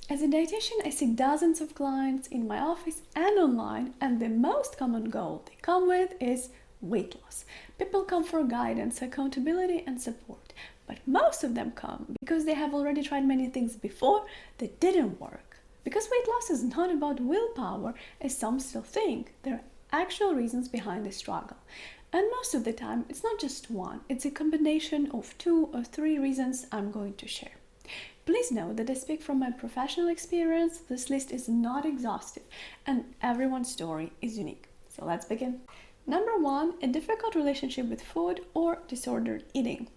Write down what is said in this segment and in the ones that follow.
As a dietitian, I see dozens of clients in my office and online, and the most common goal they come with is weight loss. People come for guidance, accountability, and support, but most of them come because they have already tried many things before that didn't work. Because weight loss is not about willpower, as some still think. There are actual reasons behind the struggle. And most of the time, it's not just one, it's a combination of 2 or 3 reasons I'm going to share. Please note that I speak from my professional experience. This list is not exhaustive and everyone's story is unique. So let's begin. Number 1, a difficult relationship with food or disordered eating.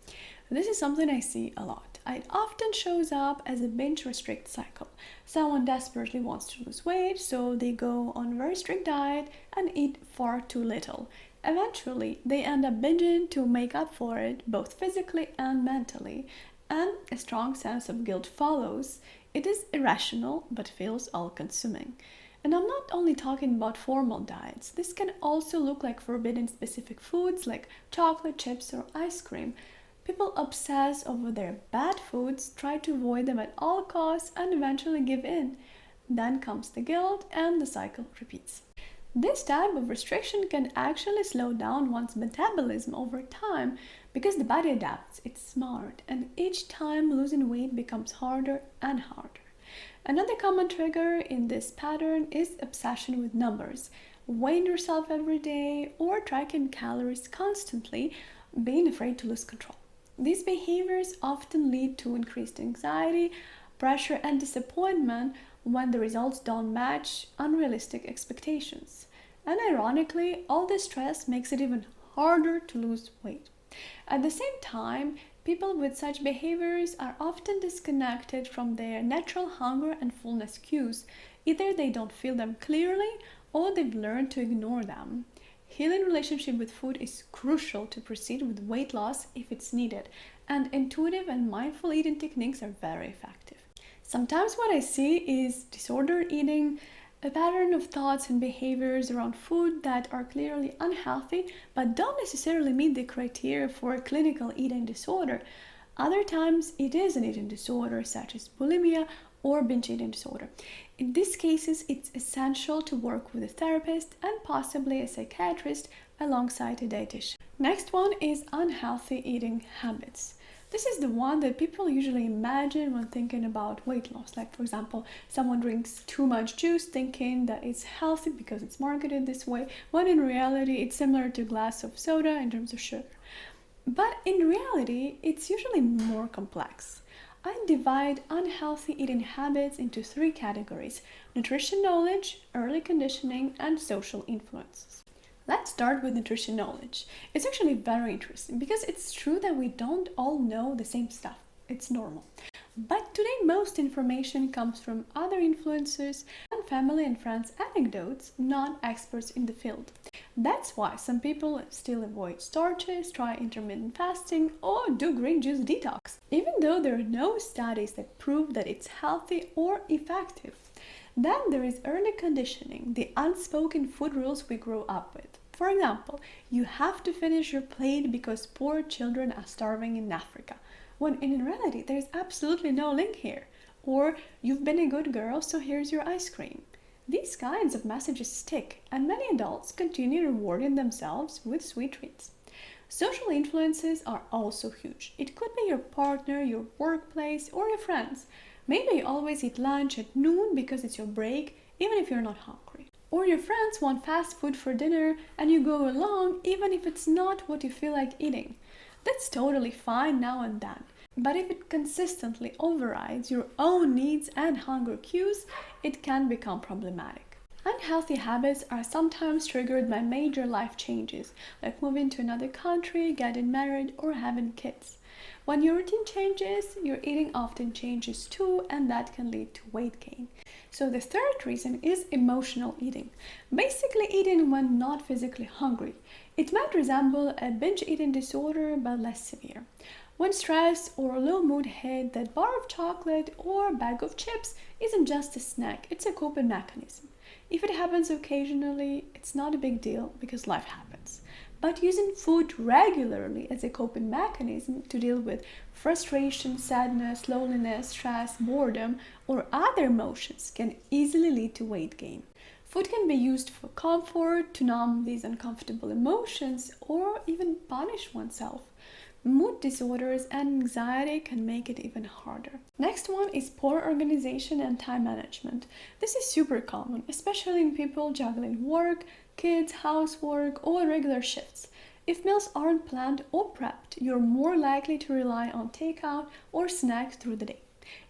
This is something I see a lot. It often shows up as a binge restrict cycle. Someone desperately wants to lose weight, so they go on a very strict diet and eat far too little. Eventually, they end up binging to make up for it, both physically and mentally, and a strong sense of guilt follows. It is irrational but feels all-consuming. And I'm not only talking about formal diets. This can also look like forbidden specific foods like chocolate, chips, or ice cream. People obsess over their bad foods, try to avoid them at all costs, and eventually give in. Then comes the guilt, and the cycle repeats. This type of restriction can actually slow down one's metabolism over time because the body adapts. It's smart, and each time losing weight becomes harder and harder. Another common trigger in this pattern is obsession with numbers. Weighing yourself every day or tracking calories constantly, being afraid to lose control. These behaviors often lead to increased anxiety, pressure, and disappointment when the results don't match unrealistic expectations. And ironically, all this stress makes it even harder to lose weight. At the same time, people with such behaviors are often disconnected from their natural hunger and fullness cues. Either they don't feel them clearly or they've learned to ignore them. Healing relationship with food is crucial to proceed with weight loss if it's needed, and intuitive and mindful eating techniques are very effective. Sometimes what I see is disordered eating, a pattern of thoughts and behaviors around food that are clearly unhealthy but don't necessarily meet the criteria for a clinical eating disorder. Other times it is an eating disorder such as bulimia or binge eating disorder. In these cases, it's essential to work with a therapist and possibly a psychiatrist alongside a dietitian. Next one is unhealthy eating habits. This is the one that people usually imagine when thinking about weight loss. Like, for example, someone drinks too much juice thinking that it's healthy because it's marketed this way, when in reality it's similar to a glass of soda in terms of sugar. But in reality, it's usually more complex. I divide unhealthy eating habits into 3 categories: nutrition knowledge, early conditioning, and social influences. Let's start with nutrition knowledge. It's actually very interesting because it's true that we don't all know the same stuff. It's normal. But today most information comes from other influencers and family and friends anecdotes, not experts in the field. That's why some people still avoid starches, try intermittent fasting, or do green juice detox, even though there are no studies that prove that it's healthy or effective. Then there is early conditioning, the unspoken food rules we grow up with. For example, you have to finish your plate because poor children are starving in Africa, when in reality there is absolutely no link here. Or, you've been a good girl, so here's your ice cream. These kinds of messages stick, and many adults continue rewarding themselves with sweet treats. Social influences are also huge. It could be your partner, your workplace, or your friends. Maybe you always eat lunch at noon because it's your break, even if you're not hungry. Or your friends want fast food for dinner and you go along even if it's not what you feel like eating. That's totally fine now and then. But if it consistently overrides your own needs and hunger cues, it can become problematic. Unhealthy habits are sometimes triggered by major life changes, like moving to another country, getting married, or having kids. When your routine changes, your eating often changes too, and that can lead to weight gain. So the third reason is emotional eating. Basically eating when not physically hungry. It might resemble a binge eating disorder but less severe. When stress or low mood hit, that bar of chocolate or bag of chips isn't just a snack, it's a coping mechanism. If it happens occasionally, it's not a big deal because life happens. but using food regularly as a coping mechanism to deal with frustration, sadness, loneliness, stress, boredom, or other emotions can easily lead to weight gain. Food can be used for comfort, to numb these uncomfortable emotions, or even punish oneself. Mood disorders and anxiety can make it even harder. Next one is poor organization and time management. This is super common, especially in people juggling work, kids, housework, or regular shifts. If meals aren't planned or prepped, you're more likely to rely on takeout or snacks through the day.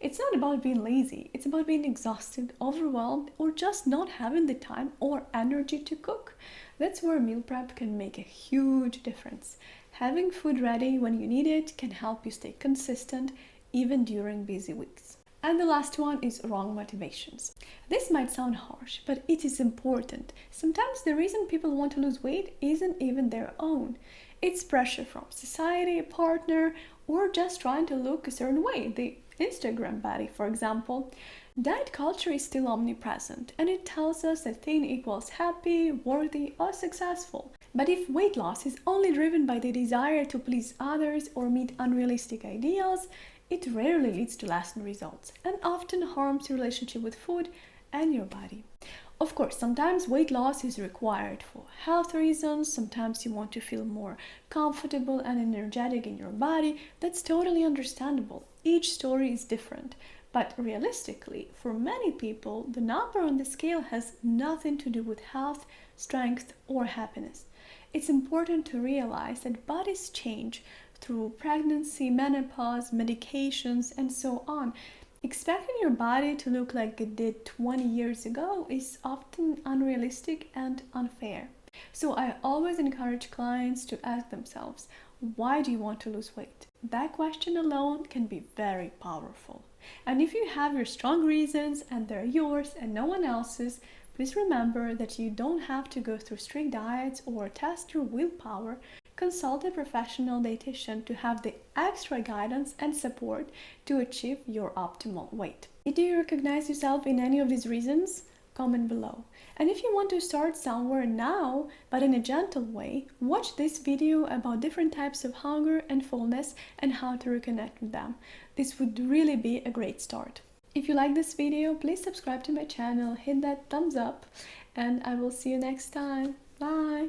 It's not about being lazy, it's about being exhausted, overwhelmed, or just not having the time or energy to cook. That's where meal prep can make a huge difference. Having food ready when you need it can help you stay consistent even during busy weeks. And the last one is wrong motivations. This might sound harsh, but it is important. Sometimes the reason people want to lose weight isn't even their own. It's pressure from society, a partner, or just trying to look a certain way. The Instagram body, for example. Diet culture is still omnipresent, and it tells us that thin equals happy, worthy, or successful. But if weight loss is only driven by the desire to please others or meet unrealistic ideals, it rarely leads to lasting results and often harms your relationship with food and your body. Of course, sometimes weight loss is required for health reasons. Sometimes you want to feel more comfortable and energetic in your body. That's totally understandable. Each story is different. But realistically, for many people, the number on the scale has nothing to do with health, strength, or happiness. It's important to realize that bodies change through pregnancy, menopause, medications, and so on. Expecting your body to look like it did 20 years ago is often unrealistic and unfair. So I always encourage clients to ask themselves, why do you want to lose weight? That question alone can be very powerful. And if you have your strong reasons and they're yours and no one else's, please remember that you don't have to go through strict diets or test your willpower. Consult a professional dietitian to have the extra guidance and support to achieve your optimal weight. Do you recognize yourself in any of these reasons? Comment below. And if you want to start somewhere now, but in a gentle way, watch this video about different types of hunger and fullness and how to reconnect with them. This would really be a great start. If you like this video, please subscribe to my channel, hit that thumbs up, and I will see you next time. Bye!